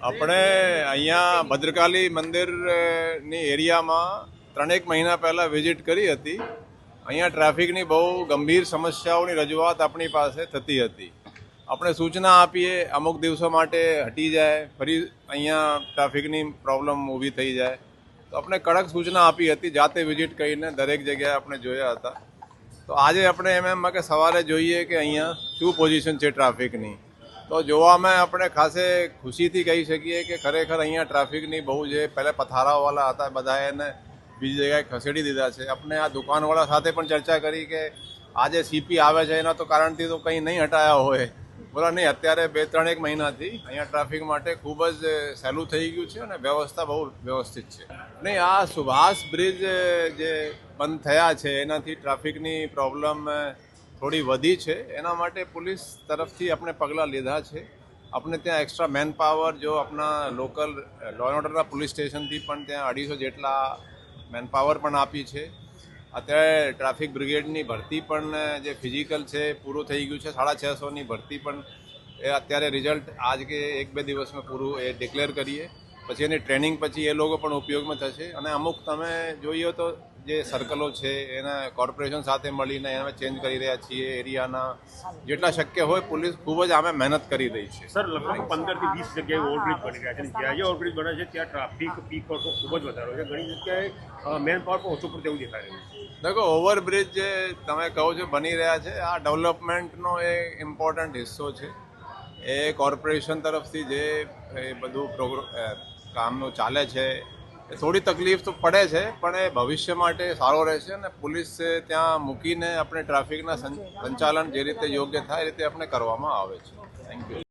આપણે અહીંયા ભદ્રકાલી મંદિરની એરિયામાં 3 મહિના પહેલાં વિઝિટ કરી હતી. અહીંયા ટ્રાફિકની બહુ ગંભીર સમસ્યાઓની રજૂઆત આપણી પાસે થતી હતી. આપણે સૂચના આપીએ અમુક દિવસો માટે હટી જાય, ફરી અહીંયા ટ્રાફિકની પ્રોબ્લેમ ઊભી થઈ જાય, તો આપણે કડક સૂચના આપી હતી. જાતે વિઝિટ કરીને દરેક જગ્યાએ આપણે જોયા હતા. તો આજે આપણે એમ કે સવારે જોઈએ કે અહીંયા શું પોઝિશન છે ટ્રાફિકની. તો જોવામાં આપણે ખાસે ખુશીથી કહી શકીએ કે ખરેખર અહીંયા ટ્રાફિકની બહુ જે પહેલાં પથારાવાળા હતા બધા એને બીજી જગ્યાએ ખસેડી દીધા છે. આપણે આ દુકાનવાળા સાથે પણ ચર્ચા કરી કે આજે સીપી આવે છે એના તો કારણથી તો કંઈ નહીં હટાયા હોય, બોલા નહીં. અત્યારે 2-3 મહિનાથી અહીંયા ટ્રાફિક માટે ખૂબ જ સહેલું થઈ ગયું છે અને વ્યવસ્થા બહુ વ્યવસ્થિત છે. નહીં, આ સુભાષ બ્રિજ જે બંધ થયા છે એનાથી ટ્રાફિકની પ્રોબ્લેમ થોડી વધી છે. એના માટે પોલીસ તરફથી આપણે પગલાં લીધા છે. આપણે ત્યાં એક્સ્ટ્રા મેન પાવર જો આપણા લોકલ લો એન્ડ ઓર્ડરના પોલીસ સ્ટેશનથી પણ ત્યાં 250 જેટલા મેન પાવર પણ આપી છે. અત્યારે ટ્રાફિક બ્રિગેડની ભરતી પણ જે ફિઝિકલ છે પૂરું થઈ ગયું છે. 650ની ભરતી પણ એ અત્યારે રિઝલ્ટ આજ કે 1-2 દિવસમાં પૂરું એ ડિક્લેર કરીએ, પછી એની ટ્રેનિંગ પછી એ લોકો પણ ઉપયોગમાં થશે. અને અમુક તમે જોઈએ તો જે સર્કલો છે એના કોર્પોરેશન સાથે મળીને અમે ચેન્જ કરી રહ્યા છીએ. એરિયાના જેટલા શક્ય હોય પોલીસ ખૂબ જ આમે મહેનત કરી રહી છે. સર, લગભગ 15 થી 20 જગ્યાએ ઓવરબ્રિજ બની રહ્યા છે. જ્યાં જે ઓવરબ્રિજ બને છે ત્યાં ટ્રાફિક પીક ખૂબ જ વધારો છે. ઘણી જગ્યાએ મેન પાવર પણ ઓછું પડતું એવું દેખાઈ રહ્યું છે. દેખો, ઓવરબ્રિજ જે તમે કહો છો બની રહ્યા છે, આ ડેવલપમેન્ટનો એ ઇમ્પોર્ટન્ટ હિસ્સો છે. એ કોર્પોરેશન તરફથી જે એ બધું કામનું ચાલે છે. એ થોડી તકલીફ તો પડે છે પણ એ ભવિષ્ય માટે સારો રહેશે. અને પોલીસ ત્યાં મૂકીને આપણે ટ્રાફિકના સંચાલન જે રીતે યોગ્ય થાય એ રીતે આપણે કરવામાં આવે છે. Thank you.